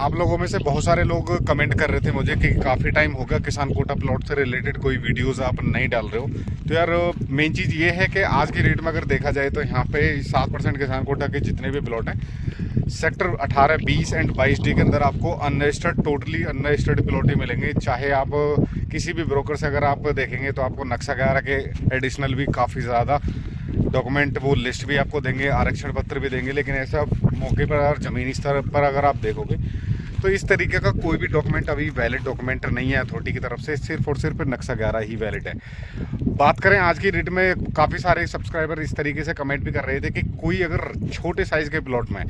आप लोगों में से बहुत सारे लोग कमेंट कर रहे थे मुझे कि काफ़ी टाइम हो गया किसान कोटा प्लॉट से रिलेटेड कोई वीडियोस आप नहीं डाल रहे हो। तो यार मेन चीज़ ये है कि आज की डेट में अगर देखा जाए तो यहाँ पे 7% किसान कोटा के जितने भी प्लॉट हैं सेक्टर 18, 20 एंड 22D के अंदर आपको अनरजिस्टर्ड, टोटली अनरजिस्टर्ड प्लॉट ही मिलेंगे। चाहे आप किसी भी ब्रोकर से अगर आप देखेंगे तो आपको नक्शा वगैरह के एडिशनल भी काफ़ी ज़्यादा डॉक्यूमेंट, वो लिस्ट भी आपको देंगे, आरक्षण पत्र भी देंगे। लेकिन ऐसा मौके पर अगर ज़मीनी स्तर पर अगर आप देखोगे तो इस तरीके का कोई भी डॉक्यूमेंट अभी वैलिड डॉक्यूमेंट नहीं है अथॉरिटी की तरफ से, सिर्फ और सिर्फ नक्शा 11 ही वैलिड है। बात करें आज की डेट में, काफ़ी सारे सब्सक्राइबर इस तरीके से कमेंट भी कर रहे थे कि कोई अगर छोटे साइज़ के प्लॉट में,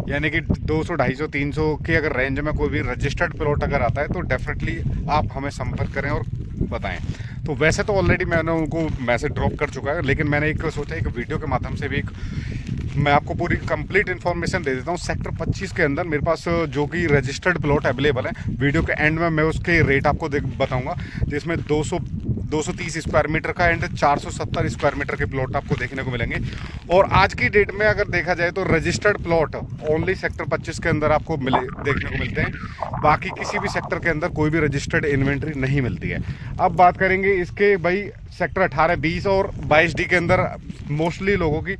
यानी कि 200, 250, 300 के अगर रेंज में कोई भी रजिस्टर्ड प्लॉट अगर आता है तो डेफिनेटली आप हमें संपर्क करें और बताएं। तो वैसे तो ऑलरेडी मैंने उनको मैसेज ड्रॉप कर चुका है, लेकिन मैंने एक सोचा एक वीडियो के माध्यम से भी मैं आपको पूरी कंप्लीट इन्फॉर्मेशन दे देता हूँ। सेक्टर 25 के अंदर मेरे पास जो कि रजिस्टर्ड प्लॉट अवेलेबल है, वीडियो के एंड में मैं उसके रेट आपको बताऊंगा, जिसमें 230 स्क्वायर मीटर का एंड 470 स्क्वायर मीटर के प्लॉट आपको देखने को मिलेंगे। और आज की डेट में अगर देखा जाए तो रजिस्टर्ड प्लॉट ओनली सेक्टर 25 के अंदर आपको देखने को मिलते हैं। बाकी किसी भी सेक्टर के अंदर कोई भी रजिस्टर्ड इन्वेंट्री नहीं मिलती है। अब बात करेंगे इसके भाई सेक्टर 18, 20 और 22D के अंदर मोस्टली लोगों की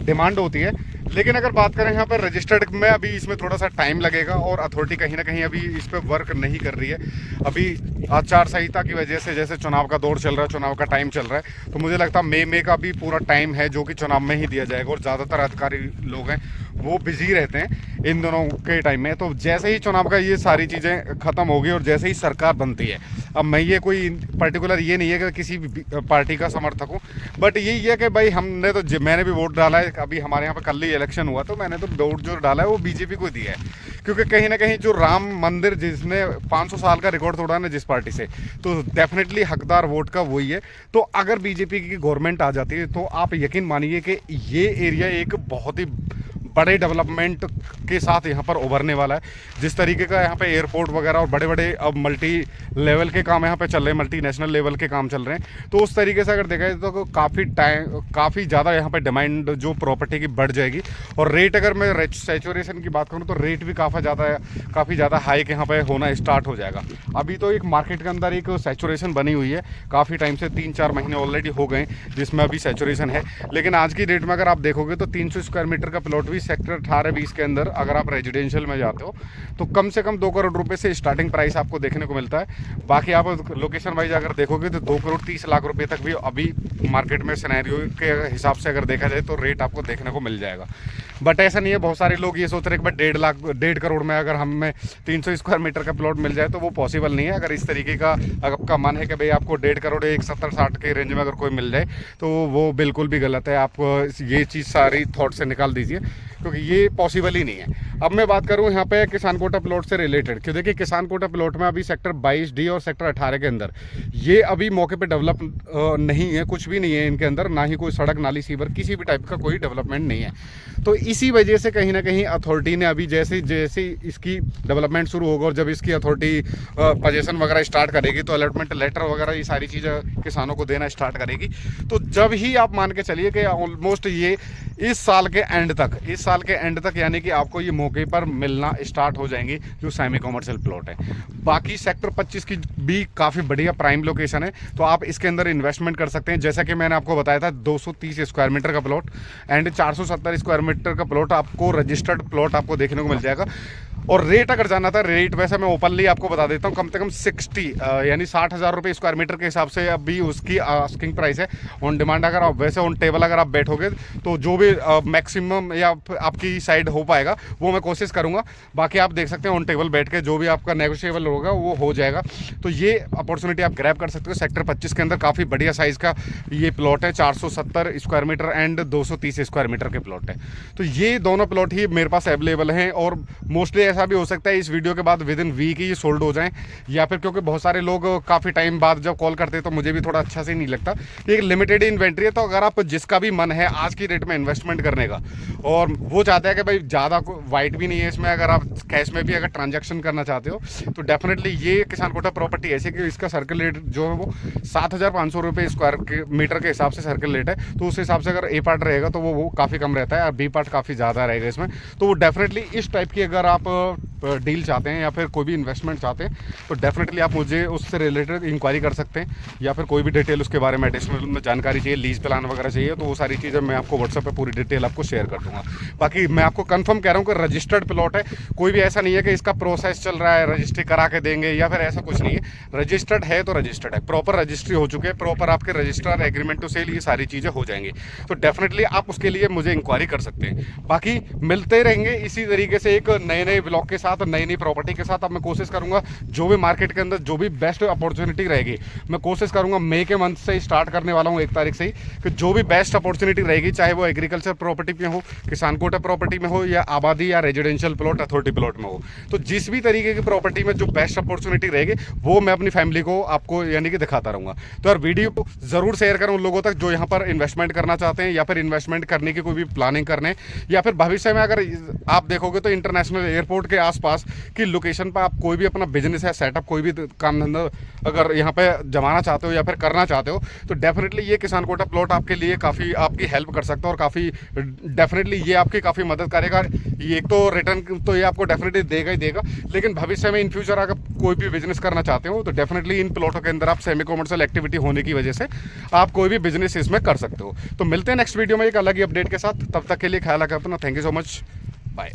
डिमांड होती है। लेकिन अगर बात करें यहाँ पर रजिस्टर्ड में, अभी इसमें थोड़ा सा टाइम लगेगा और अथॉरिटी कहीं ना कहीं अभी इस पर वर्क नहीं कर रही है। अभी आचार संहिता की वजह से, जैसे चुनाव का दौर चल रहा है, चुनाव का टाइम चल रहा है, तो मुझे लगता है मई का भी पूरा टाइम है जो कि चुनाव में ही दिया जाएगा। और ज़्यादातर अधिकारी लोग हैं वो बिजी रहते हैं इन दोनों के टाइम में। तो जैसे ही चुनाव का ये सारी चीज़ें ख़त्म होगी और जैसे ही सरकार बनती है, अब मैं ये कोई पर्टिकुलर ये नहीं है कि किसी भी पार्टी का समर्थक हूँ, बट यही है कि भाई हमने तो, मैंने भी वोट डाला है। अभी हमारे यहाँ पर कल ही इलेक्शन हुआ तो मैंने तो वोट जो डाला है वो बीजेपी को दिया है, क्योंकि कहीं ना कहीं जो राम मंदिर जिसने 500 साल का रिकॉर्ड तोड़ा ना जिस पार्टी से, तो डेफिनेटली हकदार वोट का वही है। तो अगर बीजेपी की गवर्नमेंट आ जाती है तो आप यकीन मानिए कि ये एरिया एक बहुत ही बड़े डेवलपमेंट के साथ यहाँ पर उभरने वाला है। जिस तरीके का यहाँ पे एयरपोर्ट वगैरह और बड़े बड़े अब मल्टी लेवल के काम यहाँ पे चल रहे हैं, मल्टीनेशनल लेवल के काम चल रहे हैं, तो उस तरीके से अगर देखा जाए तो काफ़ी ज़्यादा यहाँ पे डिमांड जो प्रॉपर्टी की बढ़ जाएगी। और रेट अगर मैं सैचुरेशन की बात करूँ तो रेट भी काफ़ी ज़्यादा हाइक यहाँ पे होना स्टार्ट हो जाएगा। अभी तो एक मार्केट के अंदर एक सैचुरेशन बनी हुई है, काफ़ी टाइम से 3-4 महीने ऑलरेडी हो गए जिसमें अभी सैचुरेशन है। लेकिन आज की डेट में अगर आप देखोगे तो 300 स्क्वायर मीटर का प्लॉट भी सेक्टर 18, 20 के अंदर अगर आप रेजिडेंशियल में जाते हो तो कम से कम 2 करोड़ रुपए से स्टार्टिंग प्राइस आपको देखने को मिलता है। बाकी आप लोकेशन वाइज अगर देखोगे तो 2 करोड़ 30 लाख रुपए तक भी अभी मार्केट में सिनेरियो के हिसाब से अगर देखा जाए तो रेट आपको देखने को मिल जाएगा। बट ऐसा नहीं है, बहुत सारे लोग ये सोच रहे हैं कि 1.5 करोड़ में अगर हमें 300 स्क्वायर मीटर का प्लॉट मिल जाए तो वो पॉसिबल नहीं है। अगर इस तरीके का आपका मन है कि भाई आपको 1.5 करोड़ 170-60 के रेंज में अगर कोई मिल जाए तो वो बिल्कुल भी गलत है। आप ये चीज़ सारी थॉट से निकाल दीजिए, क्योंकि ये पॉसिबल ही नहीं है। अब मैं बात करूं यहाँ पे किसान कोटा प्लॉट से रिलेटेड, क्यों देखिए किसान कोटा प्लॉट में अभी सेक्टर 22D और सेक्टर 18 के अंदर ये अभी मौके पे डेवलप नहीं है, कुछ भी नहीं है इनके अंदर, ना ही कोई सड़क, नाली, सीवर, किसी भी टाइप का कोई डेवलपमेंट नहीं है। तो इसी वजह से कहीं ना कहीं अथॉरिटी ने अभी जैसे जैसे इसकी डेवलपमेंट शुरू होगा और जब इसकी अथॉरिटी पोजीशन वगैरह स्टार्ट करेगी तो अलॉटमेंट लेटर वगैरह ये सारी चीज़ें किसानों को देना स्टार्ट करेगी। तो जब ही आप मान के चलिए कि ऑलमोस्ट ये इस साल के एंड तक यानी कि आपको ये मौके पर मिलना स्टार्ट हो जाएंगी जो सेमी कॉमर्शियल प्लॉट है। बाकी सेक्टर 25 की भी काफ़ी बढ़िया प्राइम लोकेशन है, तो आप इसके अंदर इन्वेस्टमेंट कर सकते हैं। जैसा कि मैंने आपको बताया था 230 स्क्वायर मीटर का प्लॉट एंड 470 स्क्वायर मीटर का प्लॉट आपको रजिस्टर्ड प्लॉट आपको देखने को मिल जाएगा। और रेट अगर जाना था, रेट वैसे मैं ओपनली आपको बता देता हूँ, कम से कम 60 यानी 60,000 रुपये स्क्वायर मीटर के हिसाब से अभी उसकी आस्किंग प्राइस है। ऑन डिमांड अगर आप वैसे ऑन टेबल अगर आप बैठोगे तो जो भी मैक्सिमम या आपकी साइड हो पाएगा वो मैं कोशिश करूँगा। बाकी आप देख सकते हैं ऑन टेबल बैठ के जो भी आपका नेगोशिएबल होगा वो हो जाएगा। तो ये अपॉर्चुनिटी आप ग्रैब कर सकते हो। सेक्टर 25 के अंदर काफ़ी बढ़िया साइज़ का ये प्लॉट है, 470 square metre and 230 square metre के प्लॉट है। तो ये दोनों प्लॉट ही मेरे पास अवेलेबल हैं और मोस्टली ऐसा भी हो सकता है इस वीडियो के बाद विद इन वीक ही सोल्ड हो जाएं, या फिर क्योंकि बहुत सारे लोग काफ़ी टाइम बाद जब कॉल करते हैं तो मुझे भी थोड़ा अच्छा से नहीं लगता। एक लिमिटेड इन्वेंट्री है, तो अगर आप जिसका भी मन है आज की रेट में इन्वेस्टमेंट करने का और वो चाहते हैं कि भाई ज़्यादा वाइट भी नहीं है इसमें, अगर आप कैश में भी अगर ट्रांजैक्शन करना चाहते हो तो डेफिनेटली ये किसान कोटा प्रॉपर्टी ऐसी कि इसका सर्कल रेट जो है वो 7,500 रुपये स्क्वायर मीटर के हिसाब से सर्कल रेट है। तो उस हिसाब से अगर ए पार्ट रहेगा तो वो काफ़ी कम रहता है और बी पार्ट काफ़ी ज़्यादा रहेगा इसमें। तो वो डेफिनेटली इस टाइप की अगर आप डील चाहते हैं या फिर कोई भी इन्वेस्टमेंट चाहते हैं तो डेफिनेटली आप मुझे उससे रिलेटेड इंक्वायरी कर सकते हैं, या फिर कोई भी डिटेल उसके बारे में एडिशनल जानकारी चाहिए, लीज प्लान वगैरह चाहिए, तो वो सारी चीज़ें मैं आपको व्हाट्सएप पे पूरी डिटेल आपको शेयर कर दूंगा। बाकी मैं आपको कंफर्म कह रहा हूँ कि रजिस्टर्ड प्लॉट है, कोई भी ऐसा नहीं है कि इसका प्रोसेस चल रहा है रजिस्ट्री करा के देंगे या फिर ऐसा कुछ नहीं है। रजिस्टर्ड है तो रजिस्टर्ड है, प्रॉपर रजिस्ट्री हो चुके हैं, प्रॉपर आपके रजिस्ट्रार एग्रीमेंट टू सेल, ये सारी चीज़ें हो जाएंगी। तो डेफिनेटली आप उसके लिए मुझे इंक्वायरी कर सकते हैं। बाकी मिलते रहेंगे इसी तरीके से एक नए नए ब्लॉग के साथ, नई नई प्रॉपर्टी के साथ। अब मैं कोशिश करूंगा जो भी मार्केट के अंदर जो भी बेस्ट अपॉर्चुनिटी रहेगी, मैं कोशिश करूंगा मई के मंथ से ही स्टार्ट करने वाला हूं, 1 तारीख से ही, कि जो भी बेस्ट अपॉर्चुनिटी रहेगी, चाहे वो एग्रीकल्चर प्रॉपर्टी में हो, किसान कोटा प्रॉपर्टी में हो, या आबादी या रेजिडेंशियल प्लॉट अथॉरिटी प्लॉट में हो, तो जिस भी तरीके की प्रॉपर्टी में जो बेस्ट अपॉर्चुनिटी रहेगी वो मैं अपनी फैमिली को आपको यानी कि दिखाता रहूंगा। तो यार वीडियो को जरूर शेयर करें उन लोगों तक जो यहाँ पर इन्वेस्टमेंट करना चाहते हैं या फिर इन्वेस्टमेंट करने की कोई भी प्लानिंग करने, या फिर भविष्य में अगर आप देखोगे तो इंटरनेशनल एयरपोर्ट के आसपास की लोकेशन पर आप कोई भी अपना बिजनेस है सेटअप, कोई भी काम धंधा अगर यहाँ पे जमाना चाहते हो या फिर करना चाहते हो, तो डेफिनेटली ये किसान कोटा प्लॉट आपके लिए काफ़ी आपकी हेल्प कर सकता है, और काफ़ी डेफिनेटली ये आपकी काफ़ी मदद करेगा। ये एक तो रिटर्न तो ये आपको डेफिनेटली देगा ही देगा, लेकिन भविष्य में इन फ्यूचर अगर कोई भी बिजनेस करना चाहते हो तो डेफिनेटली इन प्लॉटों के अंदर आप सेमी कमर्शियल एक्टिविटी होने की वजह से आप कोई भी बिजनेस इसमें कर सकते हो। तो मिलते हैं नेक्स्ट वीडियो में एक अलग ही अपडेट के साथ, तब तक के लिए ख्याल रखें अपना। Thank you so much, bye.